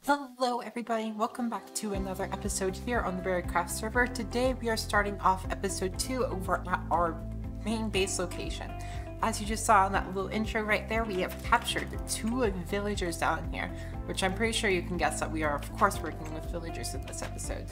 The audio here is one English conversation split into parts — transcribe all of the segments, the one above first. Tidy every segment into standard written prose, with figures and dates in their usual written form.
Hello everybody, welcome back to another episode here on the BerryCraft server. Today we are starting off episode 2 over at our main base location. As you just saw in that little intro right there, we have captured 2 villagers down here, which I'm pretty sure you can guess that we are of course working with villagers in this episode.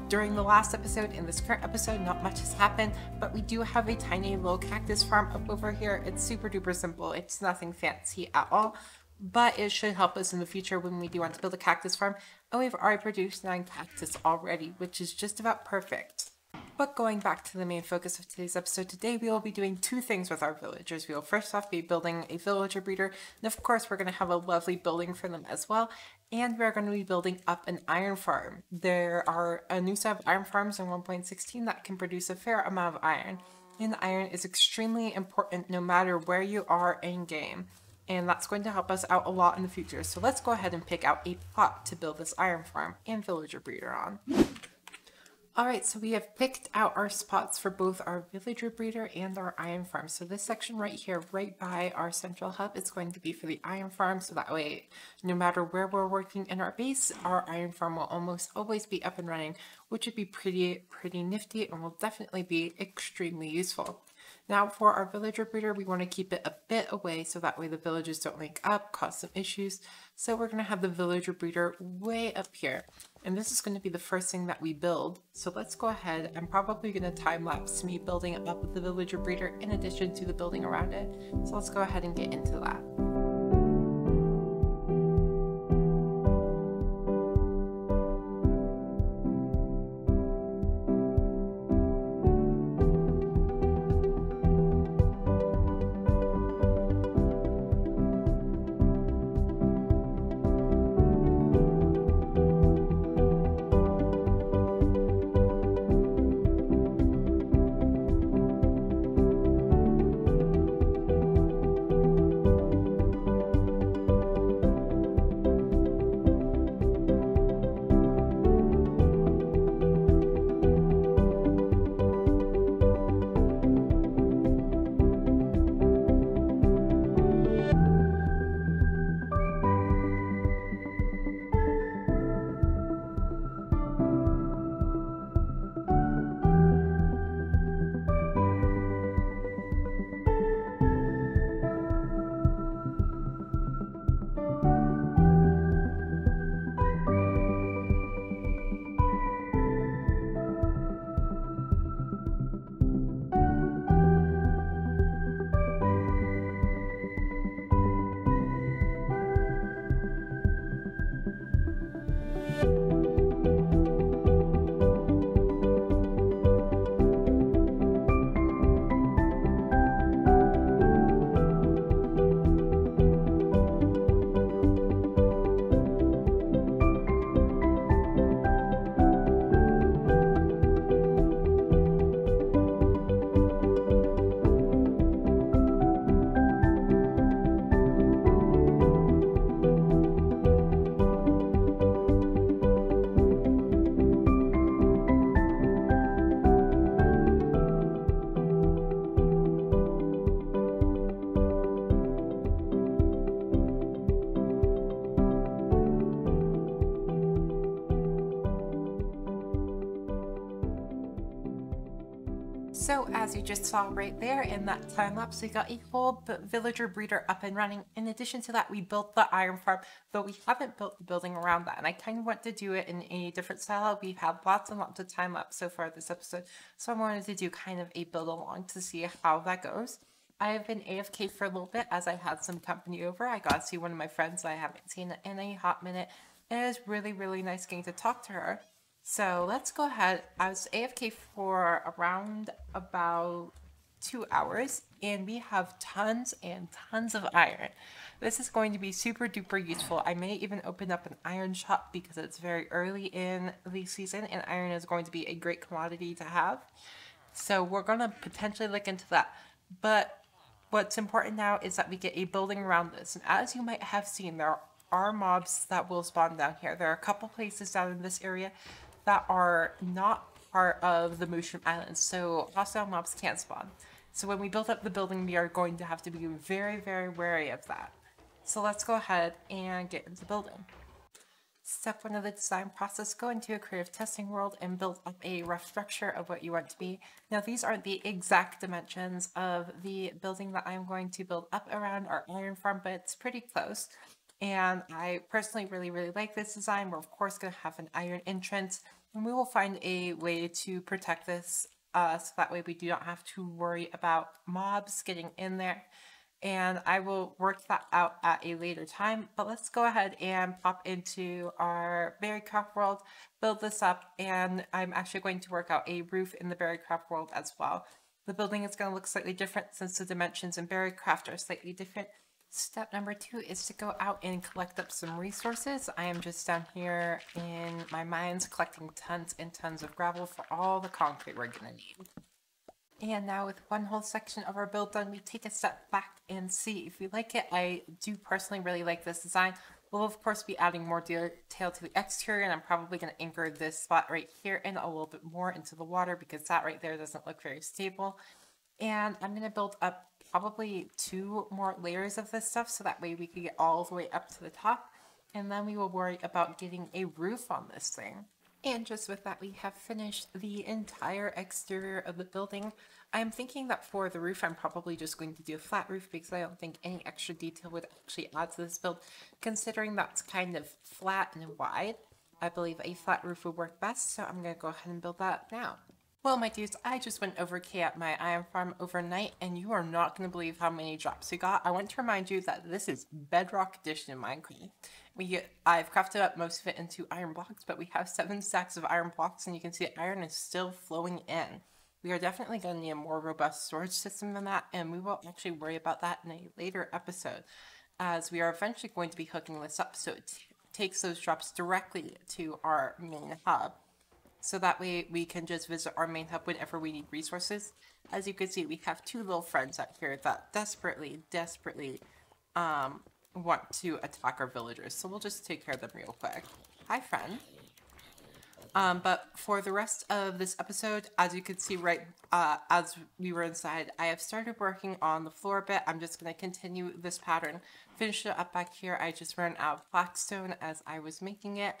During the last episode, in this current episode, not much has happened, but we do have a tiny little cactus farm up over here. It's super duper simple, it's nothing fancy at all. But it should help us in the future when we do want to build a cactus farm. And we've already produced 9 cactus already, which is just about perfect. But going back to the main focus of today's episode, today we will be doing 2 things with our villagers. We will first off be building a villager breeder, and of course we're going to have a lovely building for them as well. And we're going to be building up an iron farm. There are a new set of iron farms in 1.16 that can produce a fair amount of iron. And iron is extremely important no matter where you are in game. And that's going to help us out a lot in the future. So let's go ahead and pick out a plot to build this iron farm and villager breeder on. Alright, so we have picked out our spots for both our villager breeder and our iron farm. So this section right here, right by our central hub, is going to be for the iron farm. So that way, no matter where we're working in our base, our iron farm will almost always be up and running, which would be pretty nifty and will definitely be extremely useful. Now for our villager breeder, we want to keep it a bit away so that way the villagers don't link up, cause some issues. So we're going to have the villager breeder way up here. And this is going to be the first thing that we build. So let's go ahead. I'm probably going to time lapse me building up the villager breeder in addition to the building around it. So let's go ahead and get into that. So as you just saw right there in that time lapse, we got a whole villager breeder up and running. In addition to that, we built the iron farm, though we haven't built the building around that. And I kind of want to do it in a different style. We've had lots and lots of time lapse so far this episode. So I wanted to do kind of a build along to see how that goes. I have been AFK for a little bit as I had some company over. I got to see one of my friends I haven't seen in a hot minute. And it was really nice getting to talk to her. So let's go ahead. I was AFK for around about 2 hours and we have tons and tons of iron. This is going to be super duper useful. I may even open up an iron shop because it's very early in the season and iron is going to be a great commodity to have. So we're going to potentially look into that. But what's important now is that we get a building around this. And as you might have seen, there are mobs that will spawn down here. There are a couple places down in this area that are not part of the mushroom island, so hostile mobs can't spawn. So when we build up the building, we are going to have to be very, very wary of that. So let's go ahead and get into building. Step 1 of the design process, go into a creative testing world and build up a rough structure of what you want to be. Now these aren't the exact dimensions of the building that I'm going to build up around our iron farm, but it's pretty close. And I personally really like this design. We're of course going to have an iron entrance, and we will find a way to protect this so that way we do not have to worry about mobs getting in there. And I will work that out at a later time, but let's go ahead and pop into our BerryCraft world, build this up, and I'm actually going to work out a roof in the BerryCraft world as well. The building is going to look slightly different since the dimensions in BerryCraft are slightly different. Step number 2 is to go out and collect up some resources. I am just down here in my mines collecting tons and tons of gravel for all the concrete we're going to need. And now with one whole section of our build done, we take a step back and see if we like it. I do personally really like this design. We'll of course be adding more detail to the exterior, and I'm probably going to anchor this spot right here in a little bit more into the water because that right there doesn't look very stable. And I'm going to build up probably 2 more layers of this stuff so that way we can get all the way up to the top. And then we will worry about getting a roof on this thing. And just with that, we have finished the entire exterior of the building. I'm thinking that for the roof, I'm probably just going to do a flat roof because I don't think any extra detail would actually add to this build. Considering that's kind of flat and wide, I believe a flat roof would work best, so I'm going to go ahead and build that now. Well, my dudes, I just went over K at my iron farm overnight, and you are not going to believe how many drops we got. I want to remind you that this is Bedrock Edition in Minecraft. I've crafted up most of it into iron blocks, but we have 7 stacks of iron blocks, and you can see iron is still flowing in. We are definitely going to need a more robust storage system than that, and we will actually worry about that in a later episode, as we are eventually going to be hooking this up so it takes those drops directly to our main hub. So that way we can just visit our main hub whenever we need resources. As you can see, we have 2 little friends out here that desperately want to attack our villagers. So we'll just take care of them real quick. Hi, friend. But for the rest of this episode, as you can see right as we were inside, I have started working on the floor a bit. I'm just going to continue this pattern. Finish it up back here. I just ran out of blackstone as I was making it.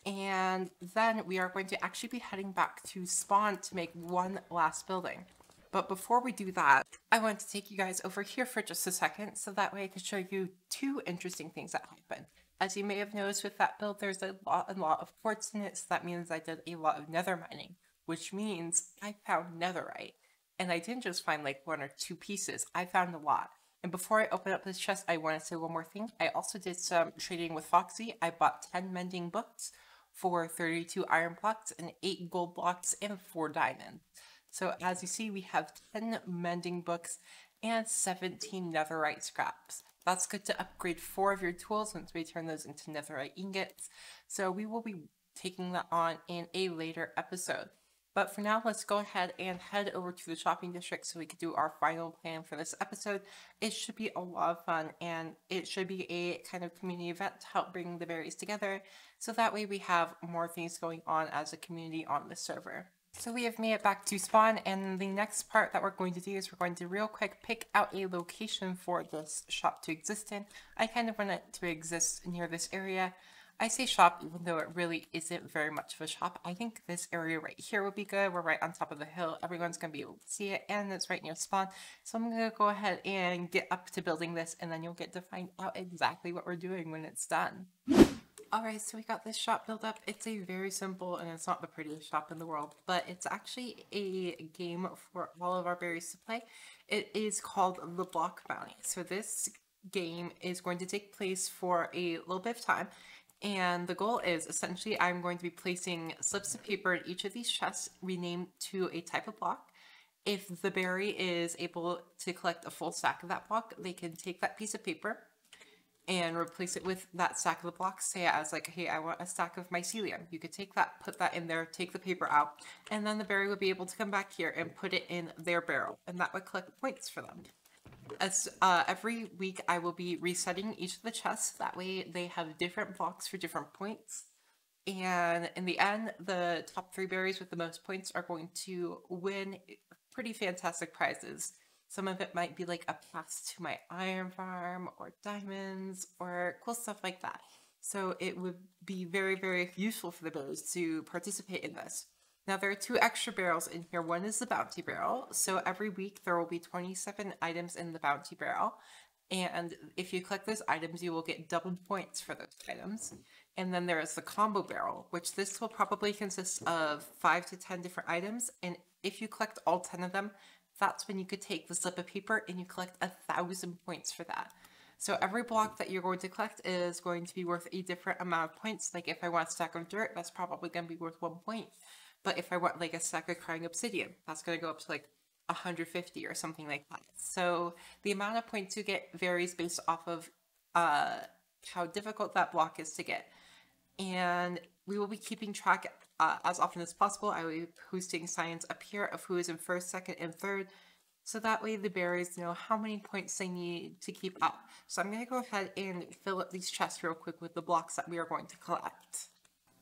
And then we are going to actually be heading back to spawn to make one last building. But before we do that, I want to take you guys over here for just a second so that way I can show you 2 interesting things that happened. As you may have noticed with that build, there's a lot of quartz in it, so that means I did a lot of nether mining, which means I found netherite. And I didn't just find like 1 or 2 pieces, I found a lot. And before I open up this chest, I want to say one more thing. I also did some trading with Foxy. I bought 10 mending books for 32 iron blocks and 8 gold blocks and 4 diamonds. So as you see, we have 10 mending books and 17 netherite scraps. That's good to upgrade 4 of your tools once we turn those into netherite ingots. So we will be taking that on in a later episode. But for now, let's go ahead and head over to the shopping district so we can do our final plan for this episode. It should be a lot of fun, and it should be a kind of community event to help bring the berries together. So that way we have more things going on as a community on the server. So we have made it back to spawn, and the next part that we're going to do is we're going to real quick pick out a location for this shop to exist in. I kind of want it to exist near this area. I say shop even though it really isn't very much of a shop. I think this area right here would be good. We're right on top of the hill. Everyone's going to be able to see it, and it's right near spawn. So I'm going to go ahead and get up to building this, and then you'll get to find out exactly what we're doing when it's done. Alright, so we got this shop built up. It's a very simple, and it's not the prettiest shop in the world, but it's actually a game for all of our berries to play. It is called the Block Bounty. So this game is going to take place for a little bit of time. And the goal is essentially I'm going to be placing slips of paper in each of these chests renamed to a type of block. If the berry is able to collect a full stack of that block, they can take that piece of paper and replace it with that stack of the blocks. Say it as like, hey, I want a stack of mycelium. You could take that, put that in there, take the paper out, and then the berry would be able to come back here and put it in their barrel, and that would collect points for them. As every week I will be resetting each of the chests, that way they have different blocks for different points, And in the end, the top 3 berries with the most points are going to win pretty fantastic prizes. Some of it might be like a pass to my iron farm or diamonds or cool stuff like that. So it would be very, very useful for the berries to participate in this. Now there are 2 extra barrels in here. One is the bounty barrel. So every week there will be 27 items in the bounty barrel. And if you collect those items, you will get double points for those items. And then there is the combo barrel, which this will probably consist of 5 to 10 different items. And if you collect all 10 of them, that's when you could take the slip of paper and you collect 1,000 points for that. So every block that you're going to collect is going to be worth a different amount of points. Like if I want a stack of dirt, that's probably going to be worth 1 point. But if I want like a stack of crying obsidian, that's going to go up to like 150 or something like that. So the amount of points you get varies based off of how difficult that block is to get. And we will be keeping track as often as possible. I will be posting signs up here of who is in first, second, and third. So that way the berries know how many points they need to keep up. So I'm going to go ahead and fill up these chests real quick with the blocks that we are going to collect.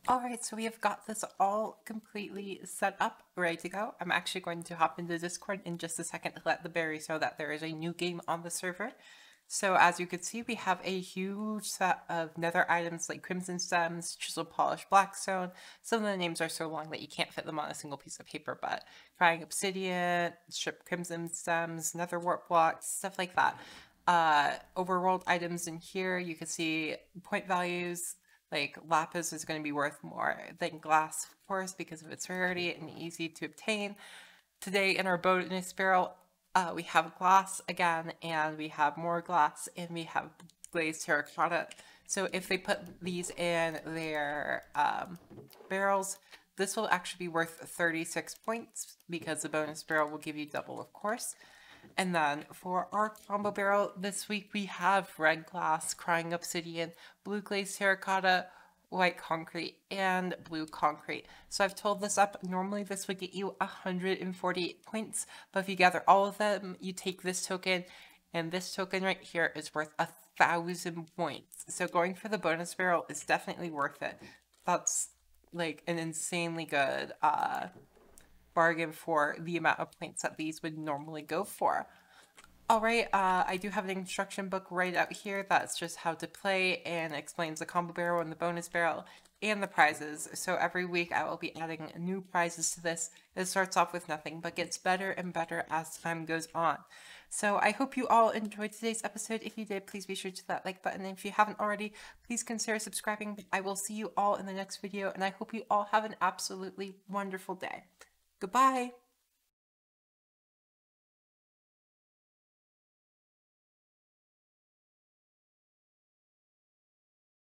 Alright, so we have got this all completely set up, ready to go. I'm actually going to hop into Discord in just a second to let the berries know that there is a new game on the server. So as you can see, we have a huge set of nether items like crimson stems, chisel polished blackstone. Some of the names are so long that you can't fit them on a single piece of paper, but crying obsidian, stripped crimson stems, nether wart blocks, stuff like that. Overworld items in here, you can see point values. Like lapis is going to be worth more than glass, of course, because of its rarity and easy to obtain. Today in our bonus barrel, we have glass again, and we have more glass, and we have glazed terracotta. So if they put these in their barrels, this will actually be worth 36 points because the bonus barrel will give you double, of course. And then for our combo barrel this week, we have red glass, crying obsidian, blue glazed terracotta, white concrete, and blue concrete. So I've told this up. Normally this would get you 148 points, but if you gather all of them, you take this token, and this token right here is worth 1,000 points. So going for the bonus barrel is definitely worth it. That's like an insanely good bargain for the amount of points that these would normally go for. Alright, I do have an instruction book right out here that's just how to play and explains the combo barrel and the bonus barrel and the prizes. So every week I will be adding new prizes to this. It starts off with nothing but gets better and better as time goes on. So I hope you all enjoyed today's episode. If you did, please be sure to hit that like button. And if you haven't already, please consider subscribing. I will see you all in the next video, and I hope you all have an absolutely wonderful day. Goodbye!